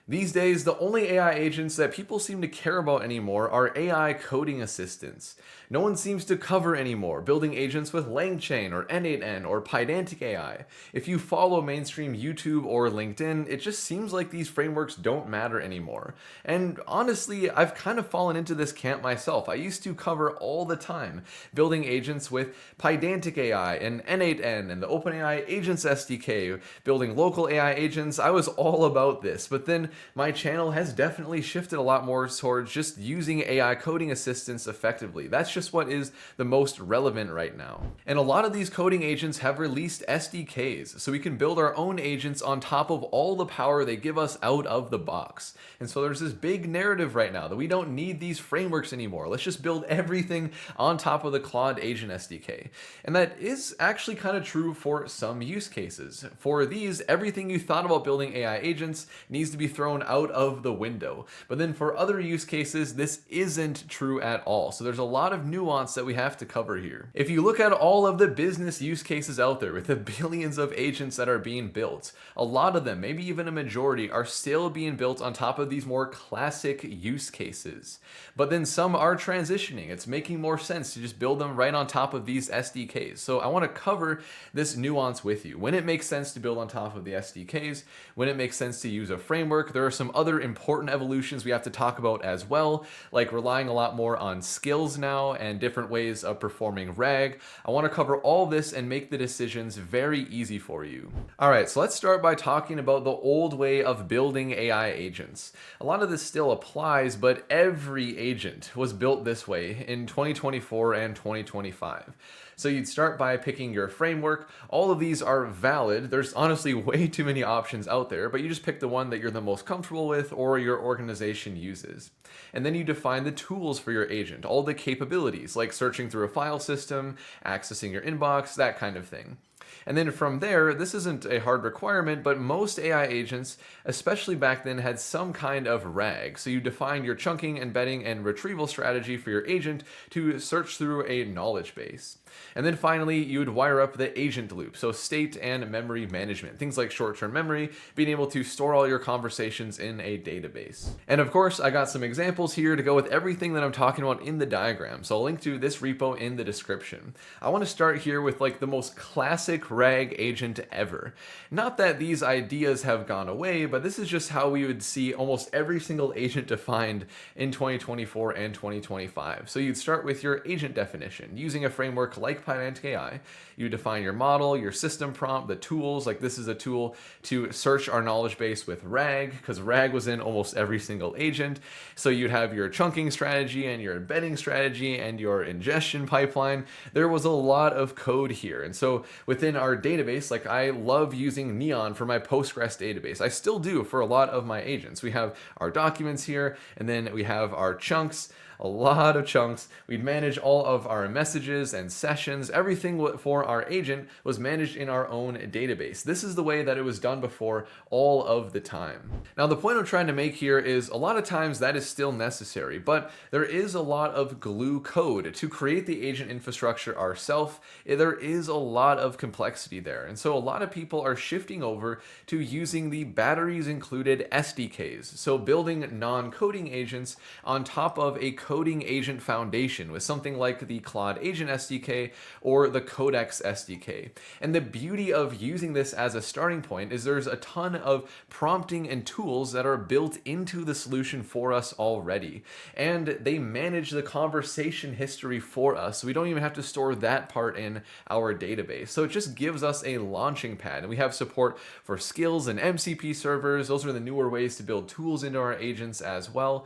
These days, the only AI agents that people seem to care about anymore are AI coding assistants. No one seems to cover anymore building agents with LangChain or N8N or Pydantic AI. If you follow mainstream YouTube or LinkedIn, it just seems like these frameworks don't matter anymore. And honestly, I've kind of fallen into this camp myself. I used to cover all the time building agents with Pydantic AI and N8N and the OpenAI Agents SDK, building local AI agents. I was all about this, but then my channel has definitely shifted a lot more towards just using AI coding assistants effectively. That's just what is the most relevant right now. And a lot of these coding agents have released SDKs, so we can build our own agents on top of all the power they give us out of the box. And so there's this big narrative right now that we don't need these frameworks anymore. Let's just build everything on top of the Claude Agent SDK. And that is actually kind of true for some use cases. For these, everything you thought about building AI agents needs to be thrown out of the window. But then for other use cases, this isn't true at all. So there's a lot of nuance that we have to cover here. If you look at all of the business use cases out there with the billions of agents that are being built, a lot of them, maybe even a majority, are still being built on top of these more classic use cases. But then some are transitioning. It's making more sense to just build them right on top of these SDKs. So I want to cover this nuance with you. When it makes sense to build on top of the SDKs, when it makes sense to use a framework. There are some other important evolutions we have to talk about as well, like relying a lot more on skills now and different ways of performing RAG. I want to cover all this and make the decisions very easy for you. All right, so let's start by talking about the old way of building AI agents. A lot of this still applies, but every agent was built this way in 2024 and 2025. So you'd start by picking your framework. All of these are valid. There's honestly way too many options out there, but you just pick the one that you're the most comfortable with or your organization uses. And then you define the tools for your agent, all the capabilities like searching through a file system, accessing your inbox, that kind of thing. And then from there, this isn't a hard requirement, but most AI agents, especially back then, had some kind of RAG. So you define your chunking, embedding, and retrieval strategy for your agent to search through a knowledge base. And then finally, you would wire up the agent loop, so state and memory management, things like short-term memory, being able to store all your conversations in a database. And of course, I got some examples here to go with everything that I'm talking about in the diagram, so I'll link to this repo in the description. I want to start here with like the most classic RAG agent ever. Not that these ideas have gone away, but this is just how we would see almost every single agent defined in 2024 and 2025. So you'd start with your agent definition, using a framework like Pydantic AI. You define your model, your system prompt, the tools, like this is a tool to search our knowledge base with RAG, because RAG was in almost every single agent. So you'd have your chunking strategy and your embedding strategy and your ingestion pipeline. There was a lot of code here. And so within our database, like I love using Neon for my Postgres database. I still do for a lot of my agents. We have our documents here, and then we have our chunks. A lot of chunks. We'd manage all of our messages and sessions. Everything for our agent was managed in our own database. This is the way that it was done before all of the time. Now, the point I'm trying to make here is a lot of times that is still necessary, but there is a lot of glue code to create the agent infrastructure ourselves. There is a lot of complexity there. And so a lot of people are shifting over to using the batteries included SDKs. So building non-coding agents on top of a coding agent foundation with something like the Claude Agent SDK or the Codex SDK. And the beauty of using this as a starting point is there's a ton of prompting and tools that are built into the solution for us already. And they manage the conversation history for us. So we don't even have to store that part in our database. So it just gives us a launching pad. And we have support for skills and MCP servers. Those are the newer ways to build tools into our agents as well.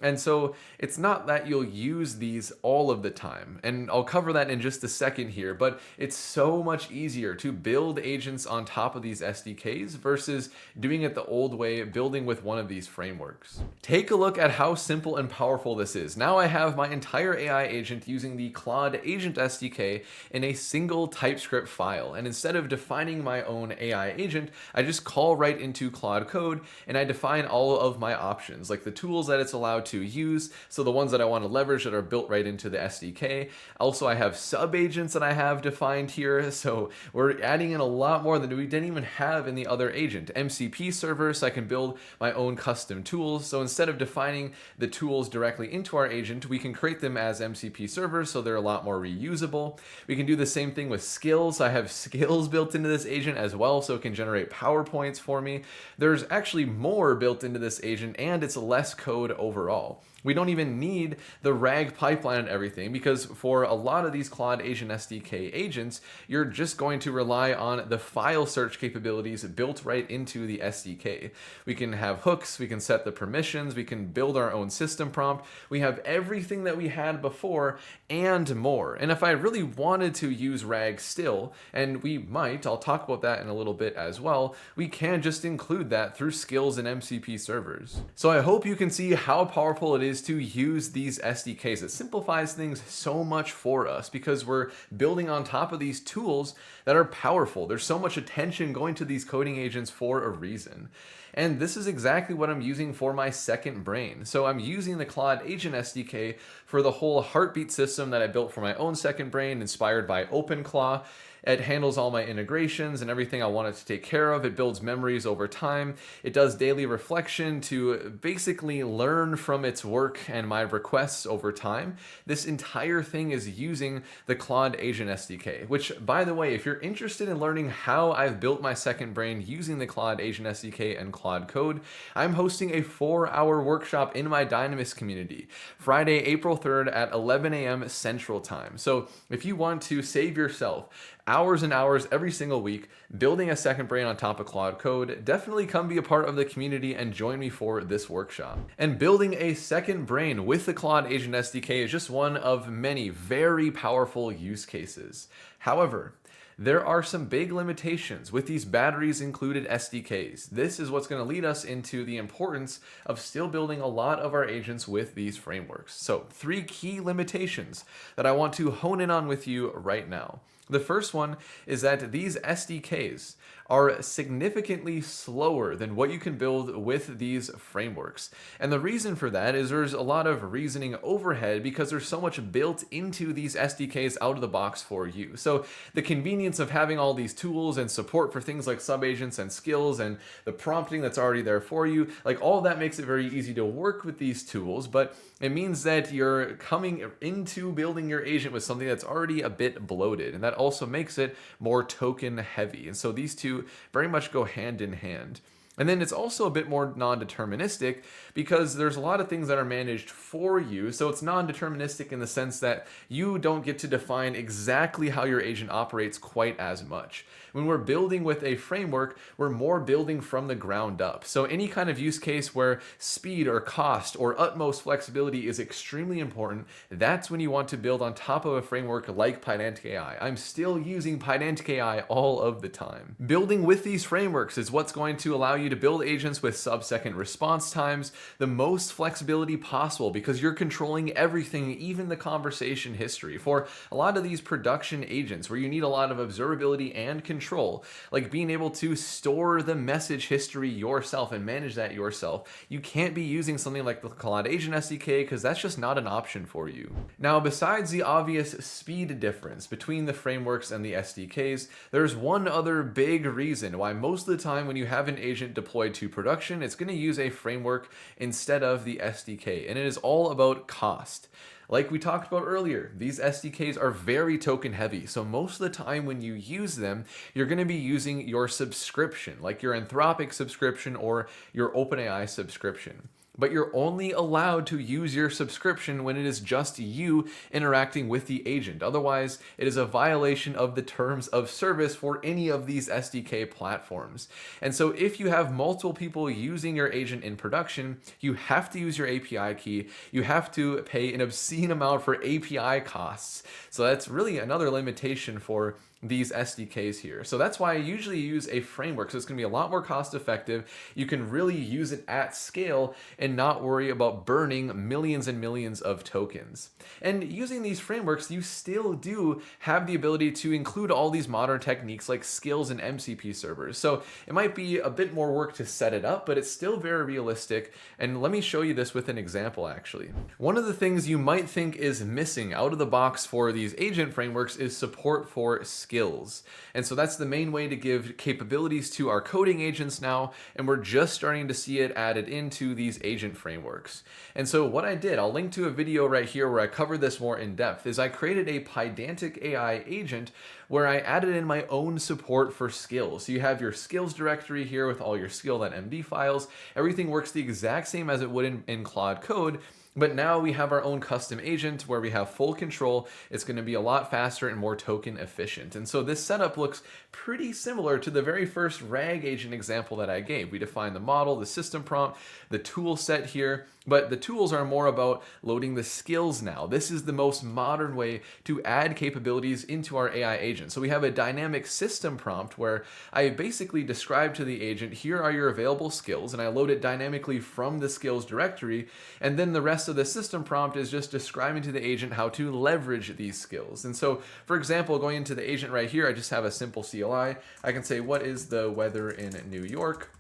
And so it's not that you'll use these all of the time, and I'll cover that in just a second here, but it's so much easier to build agents on top of these SDKs versus doing it the old way, building with one of these frameworks. Take a look at how simple and powerful this is. Now I have my entire AI agent using the Claude Agent SDK in a single TypeScript file, and instead of defining my own AI agent, I just call right into Claude Code, and I define all of my options, like the tools that it's allowed allowed to use. So the ones that I want to leverage that are built right into the SDK. Also, I have sub agents that I have defined here. So we're adding in a lot more than we didn't even have in the other agent. MCP server, so I can build my own custom tools. So instead of defining the tools directly into our agent, we can create them as MCP servers, so they're a lot more reusable. We can do the same thing with skills. I have skills built into this agent as well, so it can generate PowerPoints for me. There's actually more built into this agent, and it's less code overall. We don't even need the RAG pipeline and everything, because for a lot of these Claude Agent SDK agents, you're just going to rely on the file search capabilities built right into the SDK. We can have hooks, we can set the permissions, we can build our own system prompt. We have everything that we had before and more. And if I really wanted to use RAG still, and we might, I'll talk about that in a little bit as well, we can just include that through skills and MCP servers. So I hope you can see how powerful it is to use these SDKs. It simplifies things so much for us because we're building on top of these tools that are powerful. There's so much attention going to these coding agents for a reason. And this is exactly what I'm using for my second brain. So I'm using the Claude Agent SDK for the whole heartbeat system that I built for my own second brain, inspired by OpenClaw. It handles all my integrations and everything I want it to take care of. It builds memories over time. It does daily reflection to basically learn from its work and my requests over time. This entire thing is using the Claude Agent SDK, which, by the way, if you're interested in learning how I've built my second brain using the Claude Agent SDK and Claude Code, I'm hosting a 4-hour workshop in my Dynamis community, Friday, April 3rd at 11 a.m. Central Time. So if you want to save yourself hours and hours every single week building a second brain on top of Claude Code, definitely come be a part of the community and join me for this workshop. And building a second brain with the Claude Agent SDK is just one of many very powerful use cases. However, there are some big limitations with these batteries included SDKs. This is what's going to lead us into the importance of still building a lot of our agents with these frameworks. So 3 key limitations that I want to hone in on with you right now. The first one is that these SDKs are significantly slower than what you can build with these frameworks. And the reason for that is there's a lot of reasoning overhead because there's so much built into these SDKs out of the box for you. So the convenience of having all these tools and support for things like subagents and skills and the prompting that's already there for you, like all that makes it very easy to work with these tools, but it means that you're coming into building your agent with something that's already a bit bloated, and that also makes it more token heavy. And so these two very much go hand in hand. And then it's also a bit more non-deterministic because there's a lot of things that are managed for you. So it's non-deterministic in the sense that you don't get to define exactly how your agent operates quite as much. When we're building with a framework, we're more building from the ground up. So any kind of use case where speed or cost or utmost flexibility is extremely important, that's when you want to build on top of a framework like Pydantic AI. I'm still using Pydantic AI all of the time. Building with these frameworks is what's going to allow you to build agents with sub-second response times, the most flexibility possible because you're controlling everything, even the conversation history. For a lot of these production agents where you need a lot of observability and control, like being able to store the message history yourself and manage that yourself, you can't be using something like the Claude Agent SDK because that's just not an option for you. Now, besides the obvious speed difference between the frameworks and the SDKs, there's one other big reason why most of the time when you have an agent deployed to production, it's going to use a framework instead of the SDK, and it is all about cost. Like we talked about earlier, these SDKs are very token heavy, so most of the time when you use them, you're going to be using your subscription, like your Anthropic subscription or your OpenAI subscription. But you're only allowed to use your subscription when it is just you interacting with the agent. Otherwise, it is a violation of the terms of service for any of these SDK platforms. And so if you have multiple people using your agent in production, you have to use your API key. You have to pay an obscene amount for API costs. So that's really another limitation for these SDKs here. So that's why I usually use a framework. So it's going to be a lot more cost effective. You can really use it at scale and not worry about burning millions and millions of tokens. And using these frameworks, you still do have the ability to include all these modern techniques like skills and MCP servers. So it might be a bit more work to set it up, but it's still very realistic. And let me show you this with an example actually. One of the things you might think is missing out of the box for these agent frameworks is support for skills. And so that's the main way to give capabilities to our coding agents now, and we're just starting to see it added into these agent frameworks. And so what I did, I'll link to a video right here where I cover this more in depth, is I created a Pydantic AI agent where I added in my own support for skills. So you have your skills directory here with all your skill.md files. Everything works the exact same as it would in Claude Code. But now we have our own custom agent where we have full control. It's going to be a lot faster and more token efficient. And so this setup looks pretty similar to the very first RAG agent example that I gave. We defined the model, the system prompt, the tool set here, but the tools are more about loading the skills now. This is the most modern way to add capabilities into our AI agent. So we have a dynamic system prompt where I basically describe to the agent, here are your available skills, and I load it dynamically from the skills directory, and then the rest of the system prompt is just describing to the agent how to leverage these skills. And so, for example, going into the agent right here, I just have a simple CLI. I can say, what is the weather in New York?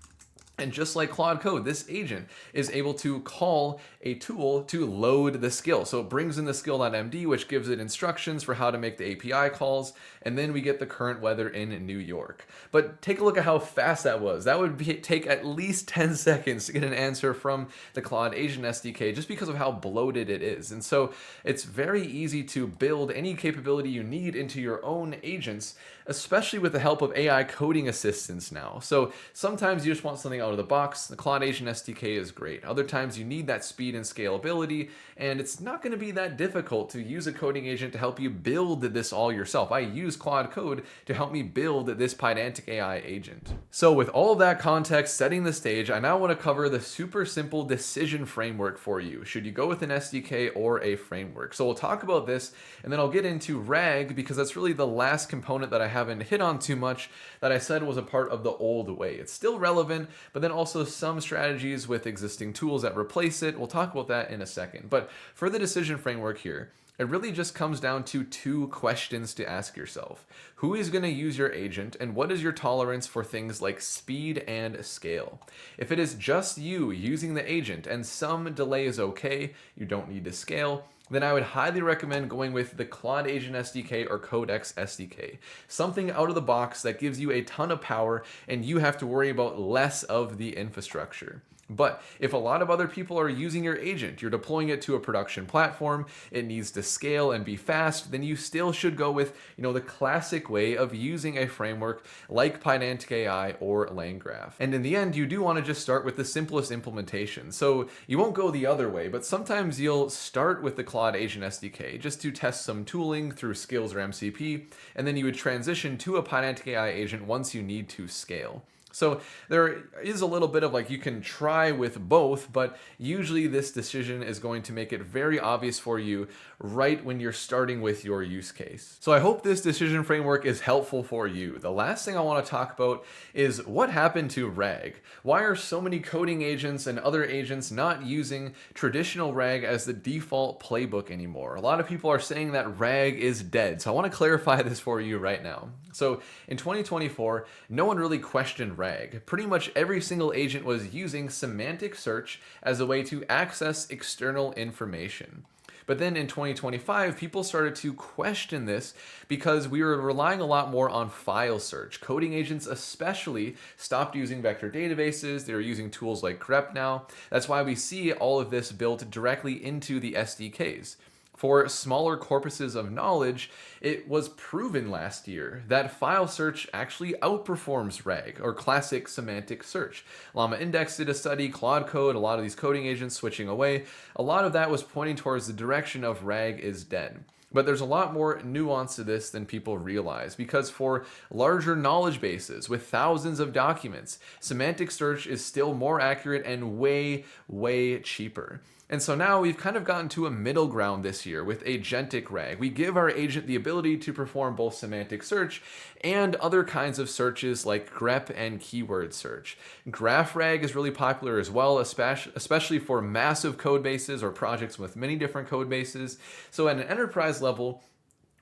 And just like Claude Code, this agent is able to call a tool to load the skill. So it brings in the skill.md, which gives it instructions for how to make the API calls, and then we get the current weather in New York. But take a look at how fast that was. That would take at least 10 seconds to get an answer from the Claude Agent SDK just because of how bloated it is. And so it's very easy to build any capability you need into your own agents, especially with the help of AI coding assistants now. So sometimes you just want something out of the box. The Claude Agent SDK is great. Other times you need that speed and scalability, and it's not going to be that difficult to use a coding agent to help you build this all yourself. I use Claude Code to help me build this Pydantic AI agent. So with all of that context setting the stage, I now want to cover the super simple decision framework for you. Should you go with an SDK or a framework? So we'll talk about this, and then I'll get into RAG because that's really the last component that I haven't hit on too much that I said was a part of the old way. It's still relevant, but then also some strategies with existing tools that replace it. We'll talk about that in a second. But for the decision framework here, it really just comes down to two questions to ask yourself. Who is going to use your agent, and what is your tolerance for things like speed and scale? If it is just you using the agent and some delay is okay, you don't need to scale, then I would highly recommend going with the Claude Agent SDK or Codex SDK. Something out of the box that gives you a ton of power and you have to worry about less of the infrastructure. But if a lot of other people are using your agent, you're deploying it to a production platform, it needs to scale and be fast, then you still should go with, the classic way of using a framework like Pydantic AI or LangGraph. And in the end, you do want to just start with the simplest implementation. So you won't go the other way, but sometimes you'll start with the Claude Agent SDK just to test some tooling through skills or MCP, and then you would transition to a Pydantic AI agent once you need to scale. So there is a little bit of you can try with both, but usually this decision is going to make it very obvious for you right when you're starting with your use case. So I hope this decision framework is helpful for you. The last thing I want to talk about is what happened to RAG. Why are so many coding agents and other agents not using traditional RAG as the default playbook anymore? A lot of people are saying that RAG is dead. So I want to clarify this for you right now. So in 2024, no one really questioned RAG. Pretty much every single agent was using semantic search as a way to access external information. But then in 2025, people started to question this because we were relying a lot more on file search. Coding agents especially stopped using vector databases. They were using tools like grep now. That's why we see all of this built directly into the SDKs. For smaller corpuses of knowledge, it was proven last year that file search actually outperforms RAG, or classic semantic search. Llama Index did a study, Claude Code, a lot of these coding agents switching away. A lot of that was pointing towards the direction of RAG is dead. But there's a lot more nuance to this than people realize, because for larger knowledge bases with thousands of documents, semantic search is still more accurate and way, way cheaper. And so now we've kind of gotten to a middle ground this year with agentic RAG. We give our agent the ability to perform both semantic search and other kinds of searches like grep and keyword search. Graph RAG is really popular as well, especially for massive code bases or projects with many different code bases. So at an enterprise level,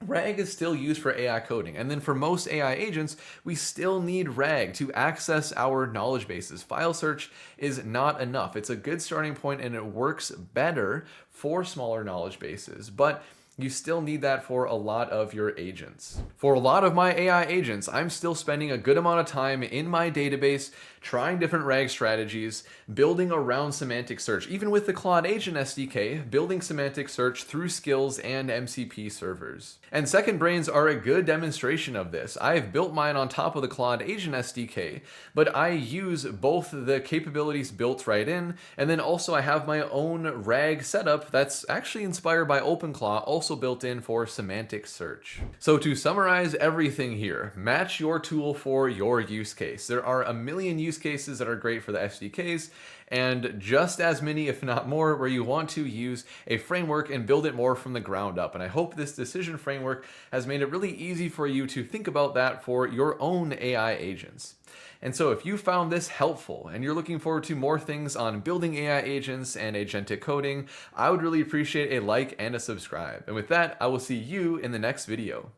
RAG is still used for AI coding, and then for most AI agents, we still need RAG to access our knowledge bases. File search is not enough. It's a good starting point and it works better for smaller knowledge bases, but you still need that for a lot of your agents. For a lot of my AI agents, I'm still spending a good amount of time in my database trying different RAG strategies, building around semantic search. Even with the Claude Agent SDK, building semantic search through skills and MCP servers. And second brains are a good demonstration of this. I've built mine on top of the Claude Agent SDK, but I use both the capabilities built right in, and then also I have my own RAG setup that's actually inspired by OpenClaw, also built in for semantic search. So to summarize everything here, match your tool for your use case. There are a million use cases that are great for the SDKs, and just as many, if not more, where you want to use a framework and build it more from the ground up. And I hope this decision framework has made it really easy for you to think about that for your own AI agents. And so if you found this helpful and you're looking forward to more things on building AI agents and agentic coding, I would really appreciate a like and a subscribe. And with that, I will see you in the next video.